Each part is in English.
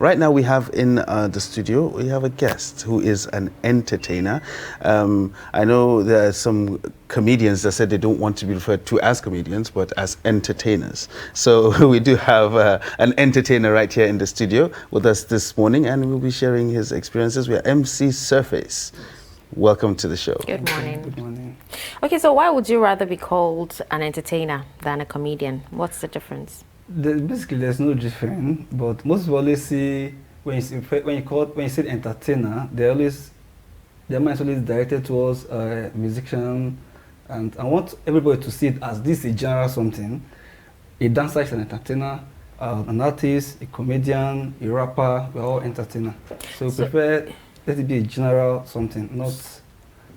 Right now we have in the studio, we have a guest who is an entertainer. I know there are some comedians that said they don't want to be referred to as comedians, but as entertainers. So we do have an entertainer right here in the studio with us this morning, and we'll be sharing his experiences. We are MC Surface. Welcome to the show. Good morning. Good morning. Okay, so why would you rather be called an entertainer than a comedian? What's the difference? Basically, there's no difference, but most people always see when you say entertainer, their mind is always directed towards a musician, and I want everybody to see it as this is a general something. A dancer is an entertainer, an artist, a comedian, a rapper, we're all entertainer. So prefer let it be a general something, not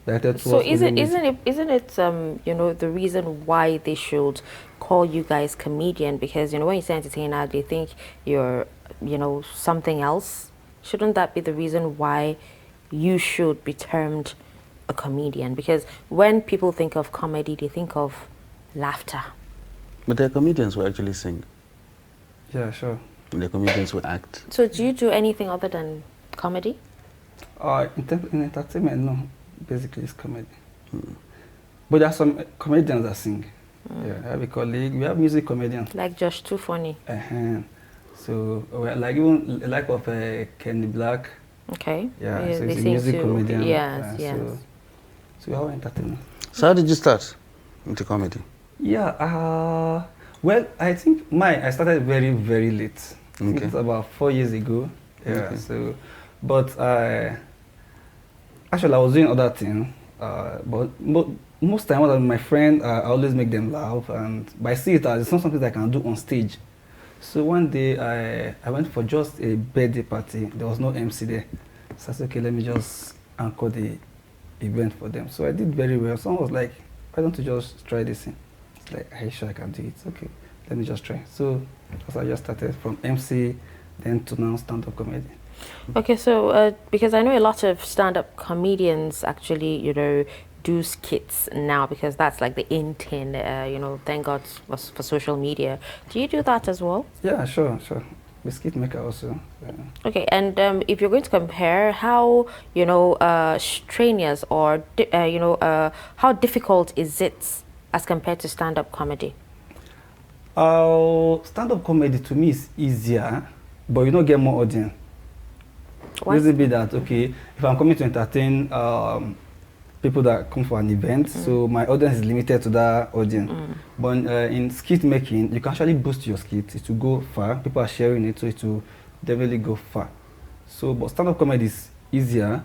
directed towards. So isn't it you know, the reason why they should call you guys comedian? Because you know, when you say entertainer, they think you're, you know, something else. Shouldn't that be the reason why you should be termed a comedian? Because when people think of comedy, they think of laughter. But there are comedians who actually sing. Yeah, sure. And there are comedians who act. So do you do anything other than comedy? In entertainment, no. Basically, it's comedy. But there are some comedians that sing. Yeah, I have a colleague. We have music comedians. Like Josh Too Funny. So like even like of Kenny Black. Okay. Yeah, Yeah, so they he's a sing music too. comedian. Yes, yes. So we are all entertainers. So how did you start into comedy? Yeah. Well, I think I started very, very late. I think it's about 4 years ago. Yeah. Okay. So, but actually I was doing other things. But most time, my friend, I always make them laugh, but I see it as it's not something that I can do on stage. So one day I went for just a birthday party. There was no MC there. So I said, okay, let me just anchor the event for them. So I did very well. Someone was like, why don't you just try this thing? It's like, are you sure I can do it? Okay, let me just try. So I just started from MC, then to now stand-up comedy. Okay, so because I know a lot of stand-up comedians actually, you know, do skits now because that's like the in thing. You know, thank God for social media. Do you do that as well? Yeah, sure. The skit maker also. Yeah. Okay, and if you're going to compare how, you know, strenuous or you know, how difficult is it as compared to stand-up comedy? Stand-up comedy to me is easier, but you don't get more audience. Reason be that, okay, if I'm coming to entertain people that come for an event, so my audience is limited to that audience. But in skit making, you can actually boost your skit. It will go far. People are sharing it, so it will definitely go far. So, but stand-up comedy is easier.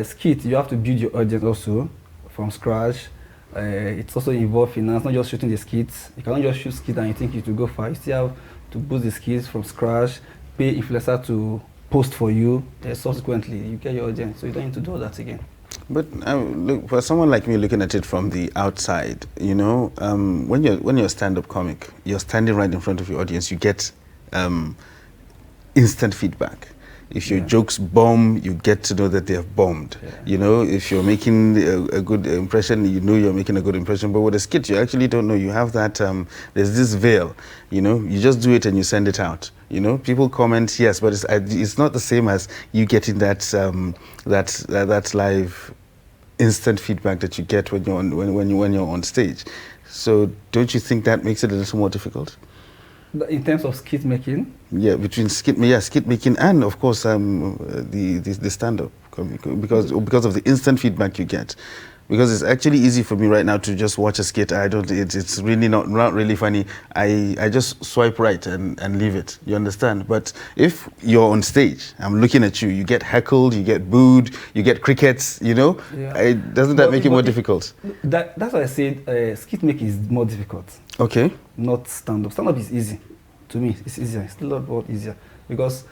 Skit, you have to build your audience also from scratch. It's also involved finance, not just shooting the skits. You cannot just shoot skits and you think it will go far. You still have to boost the skits from scratch, pay influencer to post for you, subsequently you get your audience, so you don't need to do that again. But look, for someone like me looking at it from the outside, you know, when you're a stand-up comic, you're standing right in front of your audience, you get instant feedback. If your jokes bomb, you get to know that they have bombed. Yeah. You know, if you're making a good impression, you know you're making a good impression. But with a skit, you actually don't know. You have that, there's this veil, you know, you just do it and you send it out. You know, people comment, yes, but it's not the same as you getting that, that live instant feedback that you get when you're on stage. So don't you think that makes it a little more difficult? In terms of skit making? Yeah, between skit making and of course the stand-up, because of the instant feedback you get. Because it's actually easy for me right now to just watch a skit. It's really not really funny. I just swipe right and leave it. You understand? But if you're on stage, I'm looking at you, you get heckled, you get booed, you get crickets, you know? Yeah. Doesn't that make it more difficult? That's why I said skit making is more difficult. Okay. Not stand-up. Stand-up is easy. To me, it's easier. It's still a lot easier. Because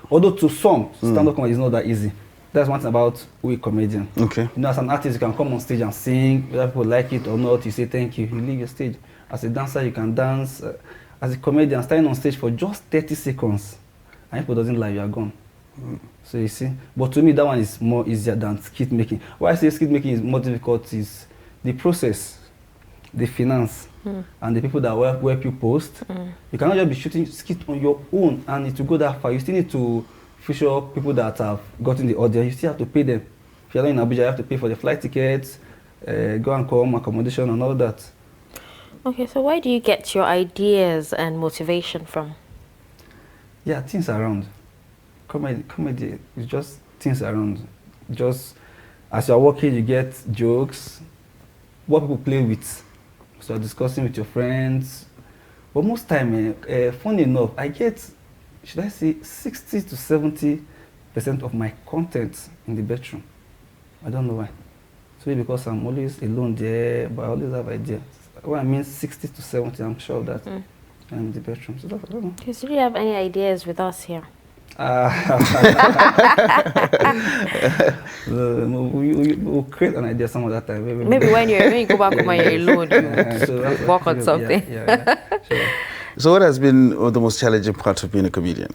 although to some, stand-up comedy is not that easy. That's one thing about we comedian. Okay. You know, as an artist, you can come on stage and sing, whether people like it or not, you say thank you, you leave your stage. As a dancer, you can dance. As a comedian, standing on stage for just 30 seconds, and if people doesn't like you, are gone. So you see, but to me, that one is more easier than skit making. Why I say skit making is more difficult is the process. the finance and the people that help you post. You cannot just be shooting skit on your own and it will go that far. You still need to feature people that have gotten the audience. You still have to pay them. If you're in Abuja, you have to pay for the flight tickets, go and come, accommodation and all that. Okay, so where do you get your ideas and motivation from? Yeah, things around. Comedy is just things around. Just as you're working, you get jokes, what people play with. So you're discussing with your friends. But most time, funny enough, I get, should I say, 60 to 70% of my content in the bedroom. I don't know why. So maybe because I'm always alone there, but I always have ideas. When I mean 60 to 70, I'm sure of that. I'm in the bedroom. So I don't know. Do you have any ideas with us here? We'll create an idea some of that time. Maybe when you go back home and you're alone, you work on something. Sure. So what has been the most challenging part of being a comedian?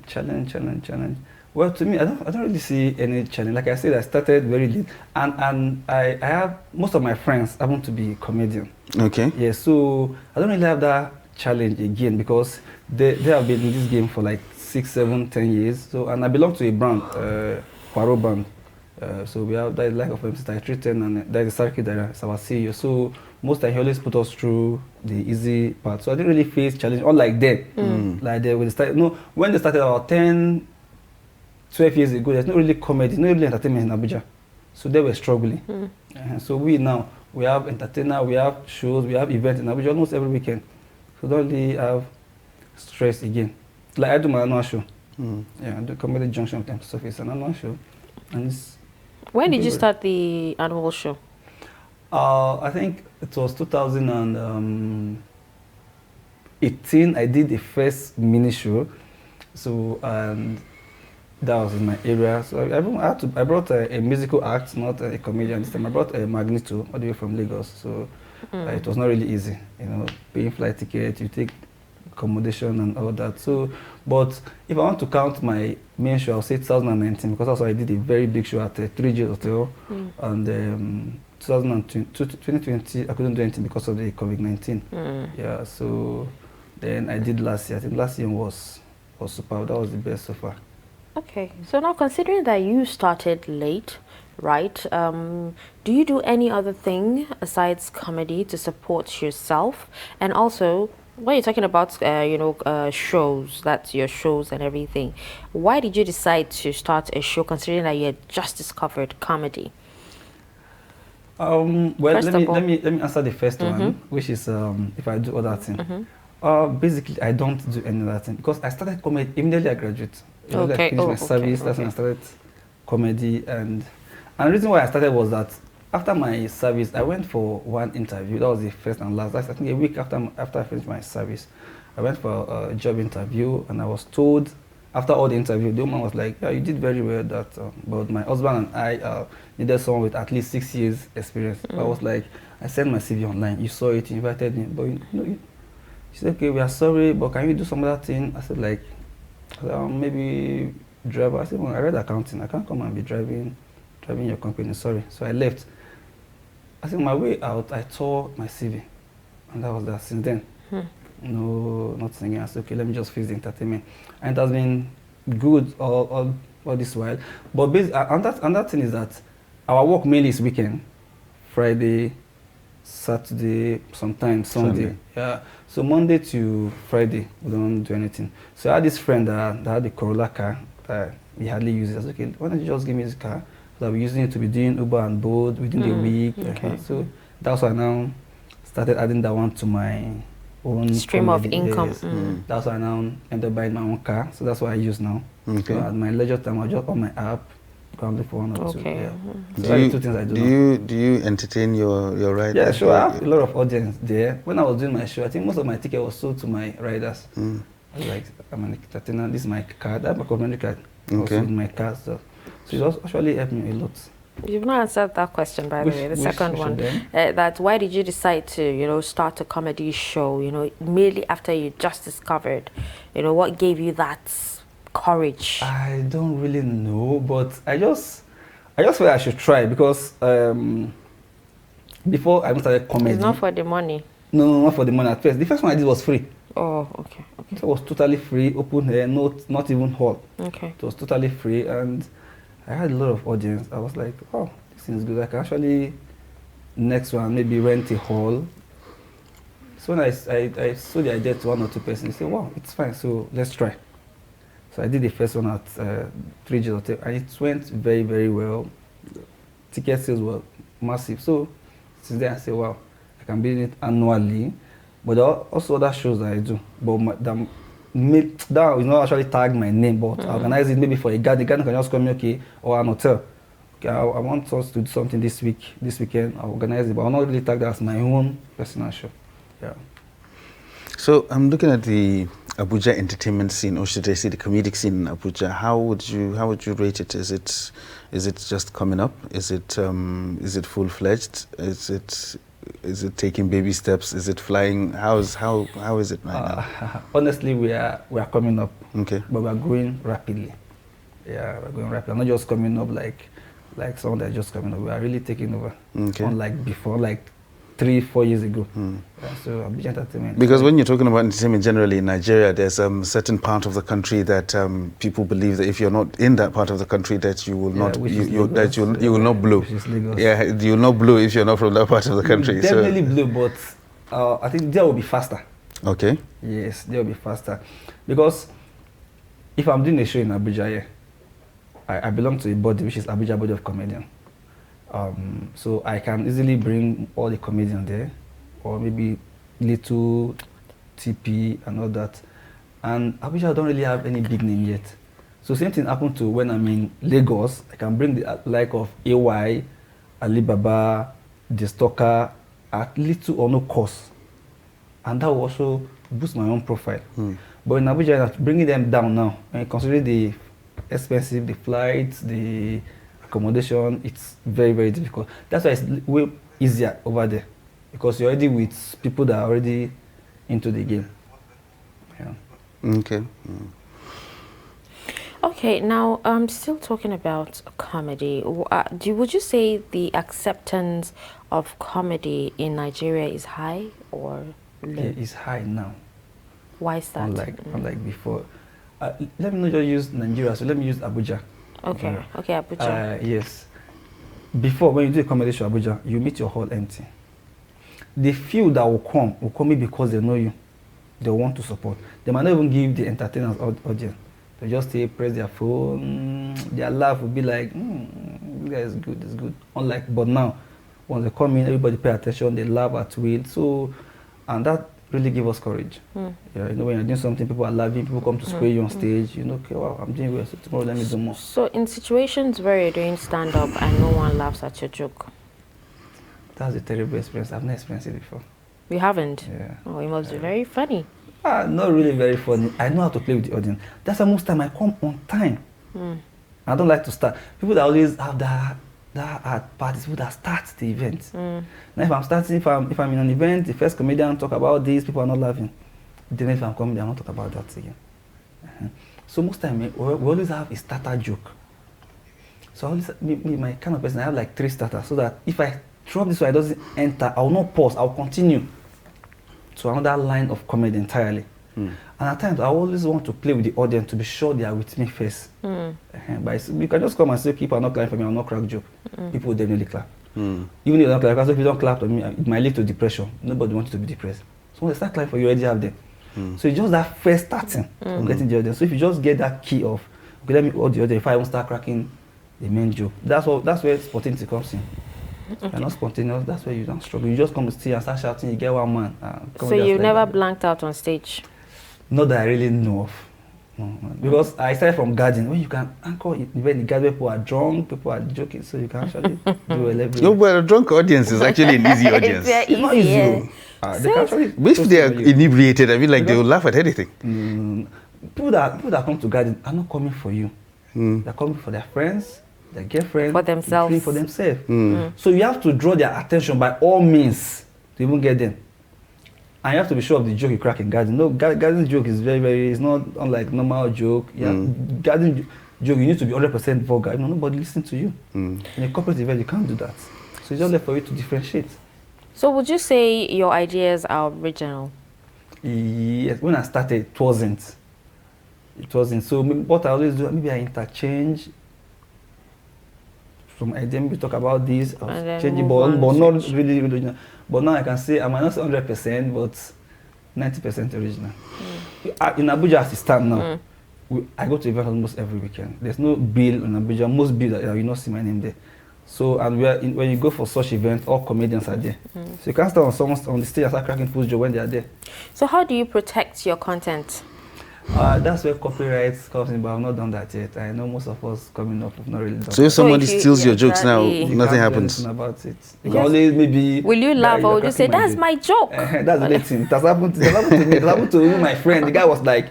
Challenge. Well, to me, I don't really see any challenge. Like I said, I started very late, and I have most of my friends happen to be comedian. Okay. Yeah, so I don't really have that challenge again because they have been in this game for like 6, 7, 10 years. So, and I belong to a brand, Poirot band. So we have that like of MC 310 and that is Sarki that is our CEO. So most time he always put us through the easy part. So I didn't really face challenge, unlike them. Like they when they started, when they started about 10, 12 years ago, there's not really comedy, not really entertainment in Abuja. So they were struggling. So we have entertainer, we have shows, we have events in Abuja almost every weekend. So don't really have stress again. Like I do my annual show. Yeah, I do Comedy Junction with Temple Surface, an annual show. And when did you start the annual show? I think it was 2018. I did the first mini show. So, and that was in my area. So I brought a musical act, not a comedian this time. I brought a Magneto all the way from Lagos. So it was not really easy, paying flight ticket, you take accommodation and all that. So, but if I want to count my main show, I'll say 2019 because also I did a very big show at 3G Hotel. And 2020, I couldn't do anything because of the COVID-19. Yeah, so then I did last year. I think last year was superb. That was the best so far. Okay, so now considering that you started late, right? Do you do any other thing besides comedy to support yourself? And also, when you're talking about shows, that's your shows and everything. Why did you decide to start a show, considering that you had just discovered comedy? Well, let me answer the first one, which is if I do other things. Basically, I don't do any other thing because I started comedy immediately I graduate. I finished my service. That's when I started comedy, and the reason why I started was that after my service, I went for one interview. That was the first and last. That's I think a week after I finished my service, I went for a job interview, and I was told after all the interview, the woman was like, "Yeah, you did very well." But my husband and I needed someone with at least 6 years experience. I was like, I sent my CV online. You saw it, you invited me, but she said, "Okay, we are sorry, but can you do some other thing?" I said, like, maybe driver. I said, well, I read accounting. I can't come and be driving your company. Sorry. So I left. I think my way out, I tore my CV, and that was that. Since then, no, not singing. I said, okay, let me just face the entertainment, and it has been good all this while. But another thing is that our work mainly is weekend, Friday, Saturday, sometimes Sunday. Yeah. So Monday to Friday, we don't do anything. So I had this friend that had a Corolla car that he hardly uses. I said, okay, why don't you just give me this car? So we're using it to be doing Uber and Bolt within the week. Okay. So that's why I now started adding that one to my own stream of income. That's why I now ended up buying my own car. So that's what I use now. Okay. So at my leisure time, I just on my app. Probably for one or two. Yeah. So Do two things I do. Do you entertain your riders? Yeah, sure. I have a lot of audience there. When I was doing my show, I think most of my ticket was sold to my riders. I was like, I'm an entertainer. This is my card. I have a community card. Okay. With my card stuff. So it was actually helped me a lot. You've not answered that question, by the way. The second one, that why did you decide to, start a comedy show? Immediately after you just discovered, what gave you that courage? I don't really know, but I just feel I should try because before I even started comedy. It's not for the money. No, not for the money at first. The first one I did was free. Oh, okay. It was totally free, open air, not even hall. Okay. It was totally free, and I had a lot of audience. I was like, oh, this is good. I can actually, next one, maybe rent a hall. So when I sold the idea to 1 or 2 persons, they said, wow, it's fine, so let's try. So I did the first one at 3G Hotel, and it went very, very well. Ticket sales were massive. So since then I said, wow, I can build it annually. But there are also other shows that I do. But that is not actually tag my name, but I organize it maybe for a garden. The garden can just come, okay, or an hotel. Okay, I want us to do something this weekend. I'll organize it, but I'll not really tag that as my own personal show. Yeah. So I'm looking at the Abuja entertainment scene, or should I say the comedic scene in Abuja. How would you rate it? Is it just coming up? Is it full-fledged? Is it taking baby steps? Is it flying? How is it right now? Honestly, we are coming up. Okay. But we are growing rapidly. Yeah, we're going rapidly. I'm not just coming up like someone that's just coming up. We are really taking over. Okay. Unlike before, like 3-4 years ago. Yeah, so Abuja entertainment. Because when you're talking about entertainment generally in Nigeria, there's a certain part of the country that people believe that if you're not in that part of the country, that you will not you will not blow. Yeah, you will not blow if you're not from that part of the country. Definitely blow, but I think there will be faster. Okay. Yes, there will be faster, because if I'm doing a show in Abuja, yeah, I belong to a body which is Abuja Body of Comedian. So I can easily bring all the comedians there, or maybe little TP and all that. And Abuja don't really have any big name yet. So same thing happened to when I'm in Lagos. I can bring the like of AY, Alibaba, The Stalker at little or no cost. And that will also boost my own profile. But in Abuja, bringing them down now, and considering the expensive, the flights, the accommodation, it's very, very difficult. That's why it's way easier over there, because you're already with people that are already into the game. Yeah. Okay. Okay, now still talking about comedy. Would you say the acceptance of comedy in Nigeria is high or low? Yeah, it's high now. Why is that? Unlike before. Let me not just use Nigeria, so let me use Abuja. Okay, okay, Abuja. Yes. Before, when you do a comedy show Abuja, you meet your hall empty. The few that will come in because they know you. They want to support. They might not even give the entertainers audience. They just say, press their phone, their laugh will be like, this guy is good, it's good. But now, once they come in, everybody pay attention, they laugh at will. So, and that really give us courage. Yeah, when you're doing something, people are laughing, people come to square you on stage, okay, wow, I'm doing well, so tomorrow let me do more. So in situations where you're doing stand-up and no one laughs at your joke? That's a terrible experience. I've never experienced it before. You haven't? Yeah. Oh, it must be very funny. Not really very funny. I know how to play with the audience. That's why most time I come on time. I don't like to start. People that always have that at parties, people that start the event. Now if I'm starting, if I'm in an event, the first comedian talk about this, people are not laughing. Then if I'm coming, I'm not talk about that again. So most time we always have a starter joke. So I always, my kind of person, I have like 3 starters, so that if I drop this one, it doesn't enter, I will not pause, I will continue to another line of comedy entirely. And at times, I always want to play with the audience to be sure they are with me first. But you can just come and say, people are not clapping for me, I'll not crack joke. People will definitely clap. Even if they don't clap, because if you don't clap to me, it might lead to depression. Nobody wants you to be depressed. So when they start clapping for you, you already have them. So it's just that first starting of getting the audience. So if you just get that key of, okay, let me hold the audience, if I won't start cracking the main joke, that's where spontaneity comes in. You're not spontaneous, that's where you don't struggle. You just come to stage and start shouting, you get one man. So you never blanked out on stage? Not that I really know of. Because I started from garden, where you can anchor when the garden, people are drunk, people are joking, so you can actually do a level. No, but a drunk audience is actually an easy audience. It's not easy. They can actually if they are inebriated, I mean, like they will laugh at anything. People that come to garden are not coming for you. They're coming for their friends, their girlfriend, for themselves. So you have to draw their attention by all means to even get them. And you have to be sure of the joke you crack in garden. No, garden joke is very, very, it's not unlike normal joke. Garden joke, you need to be 100% vulgar. Nobody listens to you. In a corporate event, you can't do that. So it's just left for you to differentiate. So would you say your ideas are original? Yes, when I started, it wasn't. It wasn't. So what I always do, maybe I interchange from idea, maybe talk about this, or change it, but not really original. But now I can say I might not say 100%, but 90% original. In Abuja, as it stands now, I go to event almost every weekend. There's no bill in Abuja. Most bill that you not see my name there. So and when you go for such events, all comedians are there. So you can't stand on the stage and start cracking people's joke when they are there. So how do you protect your content? That's where copyright comes in, but I've not done that yet. I know most of us coming up have not really done. So if somebody steals your jokes now, exactly. nothing happens. About it. You can always maybe. Will you laugh or will you say that's my joke? That's the thing. It has happened to me. It has happened to my friend. The guy was like,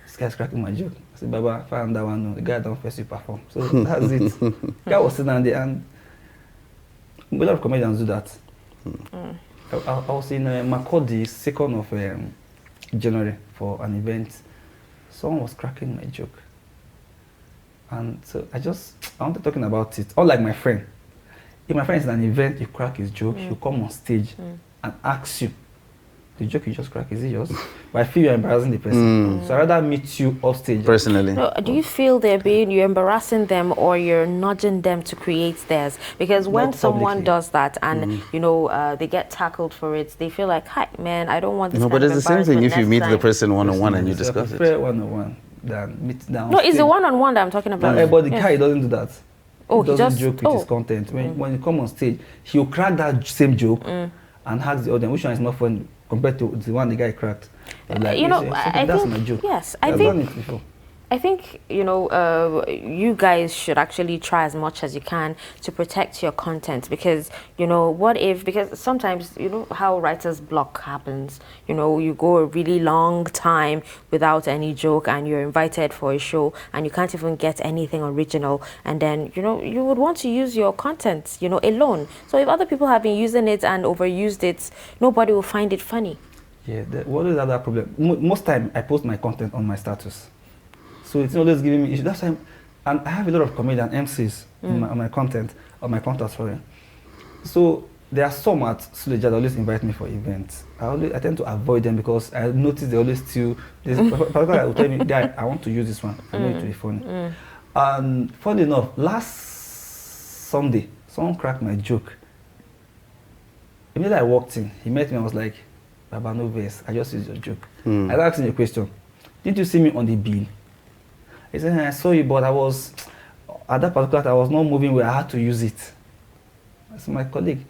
"This guy's cracking my joke." I said, "Baba, if I am that one, no, the guy don't first you perform." So that's it. The guy was sitting down there, and a lot of comedians do that. I was in Makurdi, 2nd of January for an event. Someone was cracking my joke, and so I wanted talking about it. Unlike my friend, if my friend is in an event, you crack his joke, he'll come on stage and ask you, the joke you just crack, is it yours? But I feel you're embarrassing the person, so I'd rather meet you off stage. Personally. No, do you feel you're embarrassing them or you're nudging them to create theirs? Because when someone does that and they get tackled for it, they feel like, "Hi, man, I don't want this." No, but it's the same thing if you meet the person one-on-one and you discuss it. One-on-one than meet down. No, it's the one-on-one that I'm talking about. But the guy doesn't do that. Oh, he doesn't joke with his content. When you come on stage, he'll crack that same joke and ask the audience which one is more fun compared to the one the guy cracked. Like, I that's think my joke. yes, I've done it before. I think, you guys should actually try as much as you can to protect your content because, because sometimes, how writer's block happens, you go a really long time without any joke and you're invited for a show and you can't even get anything original. And then, you would want to use your content, alone. So if other people have been using it and overused it, nobody will find it funny. Yeah, what is the other problem? Most time I post my content on my status. So it's always giving me issues. That's why and I have a lot of comedian MCs on my content, sorry. So there are some at Suleja that always invite me for events. I tend to avoid them because I notice they always steal. Particularly, I will tell me, "Guy, I want to use this one. I know it will be funny." And funny enough, last Sunday, someone cracked my joke. Immediately I walked in, he met me and was like, "Baba, no verse. I just used your joke." I asked him a question. "Did you see me on the bill?" He said, "I saw you, but I was, at that particular time, I was not moving where I had to use it." I said, "My colleague."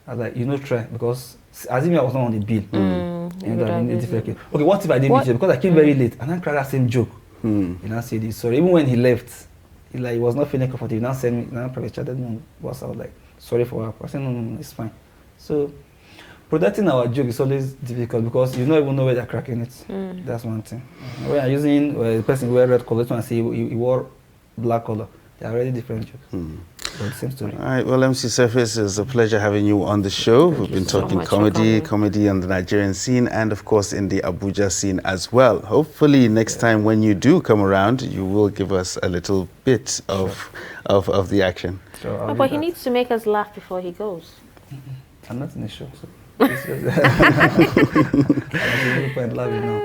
I was like, "Try," because as if I was not on the bill. Okay, what if I didn't meet you? Because I came very late and I cried that same joke. He now said this. Sorry, even when he left, he was not feeling comfortable. He now sent me, now probably chatted me on WhatsApp. I was like, "Sorry for what." I said, no, it's fine. So protecting our joke is always difficult because you don't even know where they're cracking it. That's one thing. When you're using the person who wear red color, and say he wore black color, they're already different jokes. But same story. All right, well, MC Surface, it's a pleasure having you on the show. We've been talking comedy on the Nigerian scene and, of course, in the Abuja scene as well. Hopefully, next time when you do come around, you will give us a little bit of the action. Sure, but he needs to make us laugh before he goes. I'm not in the show, so. I'm not point laughing now.